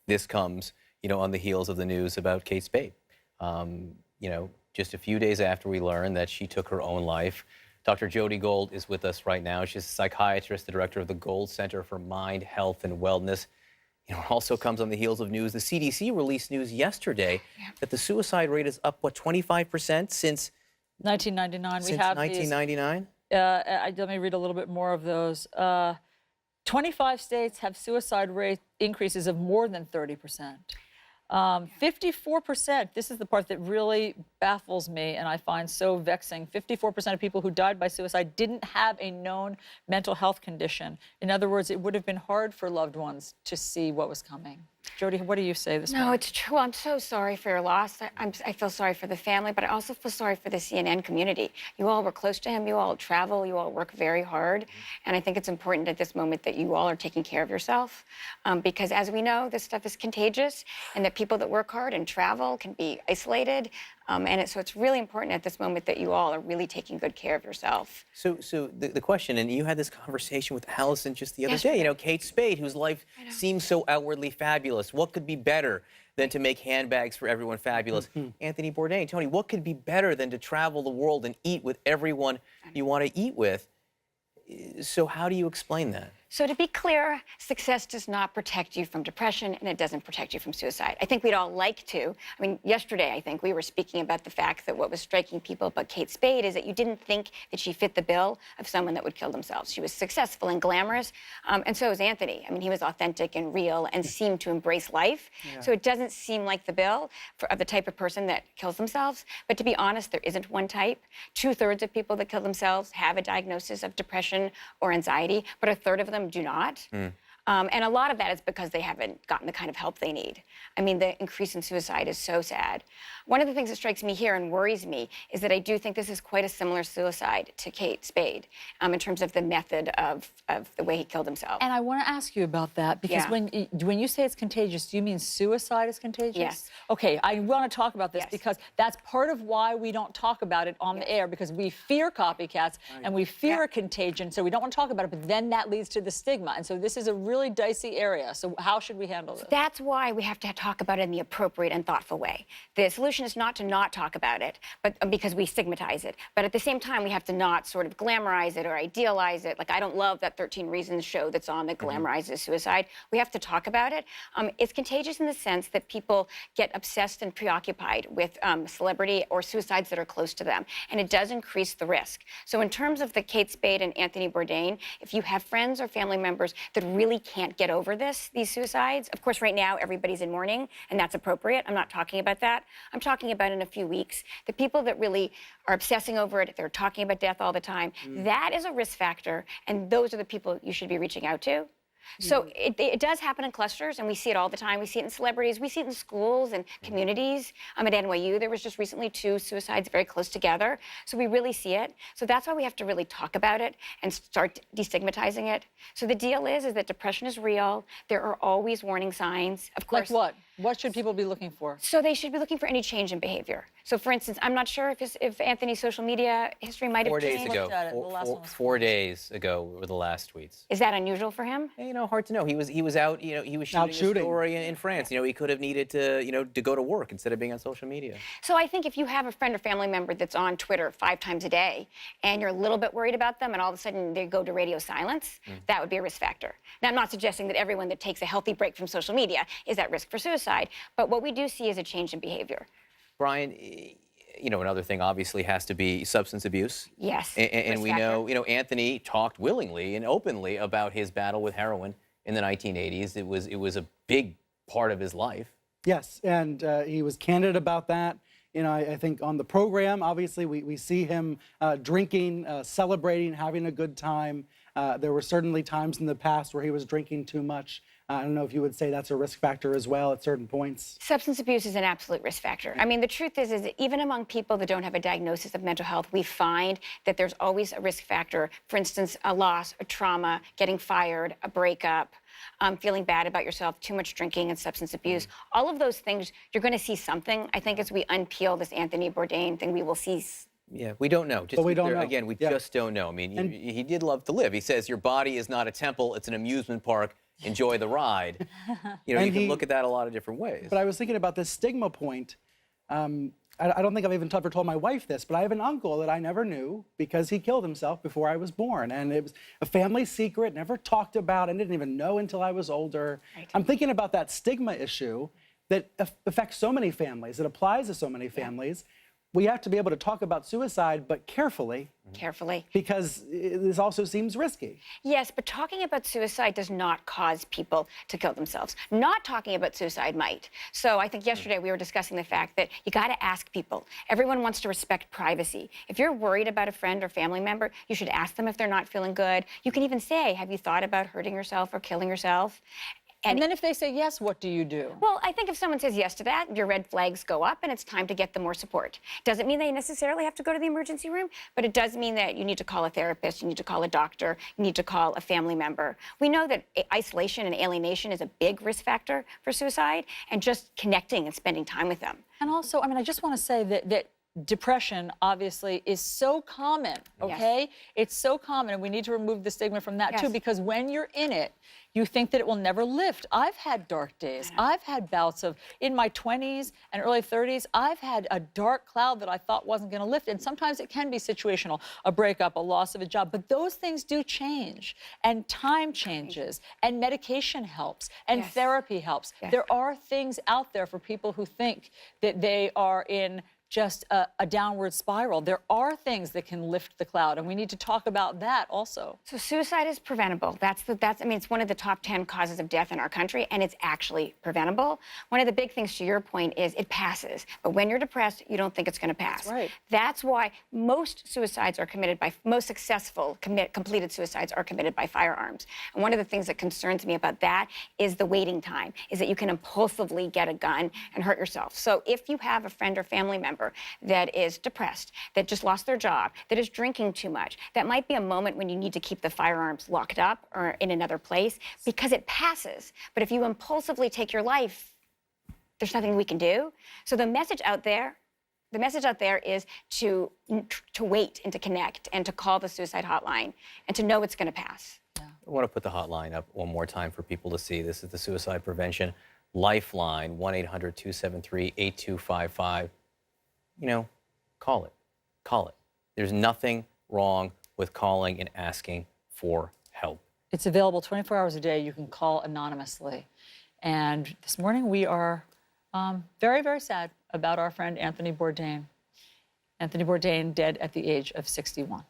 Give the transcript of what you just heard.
this comes, on the heels of the news about Kate Spade. Just a few days after we learned that she took her own life. Dr. Jodi Gold is with us right now. She's a psychiatrist, the director of the Gold Center for Mind, Health, and Wellness. It also comes on the heels of news. The CDC released news yesterday that the suicide rate is up, 25% since 1999. Since 1999? Let me read a little bit more of those. 25 states have suicide rate increases of more than 30%. 54%, this is the part that really baffles me and I find so vexing. 54% of people who died by suicide didn't have a known mental health condition. In other words, it would have been hard for loved ones to see what was coming. Jodi, what do you say this morning? No, it's true. I'm so sorry for your loss. I feel sorry for the family, but I also feel sorry for the CNN community. You all were close to him. You all travel. You all work very hard. And I think it's important at this moment that you all are taking care of yourself because, as we know, this stuff is contagious and that people that work hard and travel can be isolated. So it's really important at this moment that you all are really taking good care of yourself. So the question, and you had this conversation with Allison just the other day, Kate Spade, whose life seems so outwardly fabulous. What could be better than to make handbags for everyone fabulous? Anthony Bourdain, Tony, what could be better than to travel the world and eat with everyone you want to eat with? So how do you explain that? So to be clear, success does not protect you from depression and it doesn't protect you from suicide. I think we'd all like to. I mean, yesterday, I think we were speaking about the fact that what was striking people about Kate Spade is that you didn't think that she fit the bill of someone that would kill themselves. She was successful and glamorous, and so was Anthony. I mean, he was authentic and real and seemed to embrace life. So it doesn't seem like the bill of the type of person that kills themselves. But to be honest, there isn't one type. 2/3 of people that kill themselves have a diagnosis of depression or anxiety, but 1/3 of them do not. And a lot of that is because they haven't gotten the kind of help they need. I mean, the increase in suicide is so sad. One of the things that strikes me here and worries me is that I do think this is quite a similar suicide to Kate Spade in terms of the method of the way he killed himself. And I want to ask you about that because when you say it's contagious, do you mean suicide is contagious? Yes. Okay, I want to talk about this because that's part of why we don't talk about it on the air, because we fear copycats and we fear contagion, so we don't want to talk about it, but then that leads to the stigma. And so this is a really dicey area. So how should we handle this? That's why we have to talk about it in the appropriate and thoughtful way. The solution is not to not talk about it, but because we stigmatize it. But at the same time, we have to not sort of glamorize it or idealize it. Like, I don't love that 13 Reasons show that's on that glamorizes suicide. We have to talk about it. It's contagious in the sense that people get obsessed and preoccupied with celebrity or suicides that are close to them. And it does increase the risk. So in terms of the Kate Spade and Anthony Bourdain, if you have friends or family members that really can't get over these suicides, of course, right now, everybody's in mourning, and that's appropriate. I'm not talking about that. I'm talking about in a few weeks. The people that really are obsessing over it, they're talking about death all the time, that is a risk factor, and those are the people you should be reaching out to. So it does happen in clusters, and we see it all the time. We see it in celebrities. We see it in schools and communities. At NYU, there was just recently 2 suicides very close together. So we really see it. So that's why we have to really talk about it and start destigmatizing it. So the deal is that depression is real. There are always warning signs. Of course. Like what? What should people be looking for? So they should be looking for any change in behavior. So, for instance, I'm not sure if Anthony's social media history might have changed. 4 days ago. 4 days ago were the last tweets. Is that unusual for him? Hard to know. He was out. He was shooting a story in France. He could have needed to go to work instead of being on social media. So I think if you have a friend or family member that's on Twitter 5 times a day, and you're a little bit worried about them, and all of a sudden they go to radio silence, that would be a risk factor. Now, I'm not suggesting that everyone that takes a healthy break from social media is at risk for suicide, but what we do see is a change in behavior. Brian, another thing obviously has to be substance abuse. Yes. And we know, Anthony talked willingly and openly about his battle with heroin in the 1980s. It was a big part of his life. Yes, and he was candid about that. I think on the program, obviously, we see him drinking, celebrating, having a good time. There were certainly times in the past where he was drinking too much. I don't know if you would say that's a risk factor as well at certain points. Substance abuse is an absolute risk factor. I mean, the truth is that even among people that don't have a diagnosis of mental health, we find that there's always a risk factor. For instance, a loss, a trauma, getting fired, a breakup, feeling bad about yourself, too much drinking and substance abuse. All of those things, you're going to see something. I think as we unpeel this Anthony Bourdain thing, we will see. Yeah, we don't know. But we don't know. Again, we just don't know. I mean, he did love to live. He says your body is not a temple, it's an amusement park. enjoy the ride. You know, And you can he- look at that a lot of different ways. But I was thinking about this stigma point. I don't think I've even ever told my wife this, but I have an uncle that I never knew because he killed himself before I was born. And it was a family secret, never talked about, and didn't even know until I was older. Right. I'm thinking about that stigma issue that affects so many families. It applies to so many families. We have to be able to talk about suicide, but carefully, Carefully. because this also seems risky. Yes, but talking about suicide does not cause people to kill themselves. Not talking about suicide might. So I think yesterday we were discussing the fact that you got to ask people. Everyone wants to respect privacy. If you're worried about a friend or family member, you should ask them if they're not feeling good. You can even say, have you thought about hurting yourself or killing yourself? And then if they say yes, what do you do? Well, I think if someone says yes to that, your red flags go up and it's time to get them more support. Doesn't mean they necessarily have to go to the emergency room, but it does mean that you need to call a therapist, you need to call a doctor, you need to call a family member. We know that isolation and alienation is a big risk factor for suicide, and just connecting and spending time with them. And also, I mean, I just want to say that depression obviously is so common, okay? It's so common, and we need to remove the stigma from that too, Yes. because when you're in it, you think that it will never lift. I've had dark days. I've had bouts of, in my 20s and early 30s, I've had a dark cloud that I thought wasn't going to lift. And sometimes it can be situational, a breakup, a loss of a job. But those things do change, and time changes, and medication helps, and Yes. therapy helps. Yes. There are things out there for people who think that they are in just a downward spiral. There are things that can lift the cloud, and we need to talk about that also. So suicide is preventable. I mean, it's one of the top 10 causes of death in our country, and it's actually preventable. One of the big things, to your point, is it passes. But when you're depressed, you don't think it's going to pass. That's right. That's why most suicides are committed by, most successful completed suicides are committed by firearms. And one of the things that concerns me about that is the waiting time, is that you can impulsively get a gun and hurt yourself. So if you have a friend or family member that is depressed, that just lost their job, that is drinking too much, that might be a moment when you need to keep the firearms locked up or in another place, because it passes. But if you impulsively take your life, there's nothing we can do. So the message out there is to wait and to connect and to call the suicide hotline and to know it's going to pass. I want to put the hotline up one more time for people to see. This is the Suicide Prevention Lifeline, 1-800-273-8255. You know, call it. Call it. There's nothing wrong with calling and asking for help. It's available 24 hours a day. You can call anonymously. And this morning we are very, very sad about our friend Anthony Bourdain. Anthony Bourdain dead at the age of 61.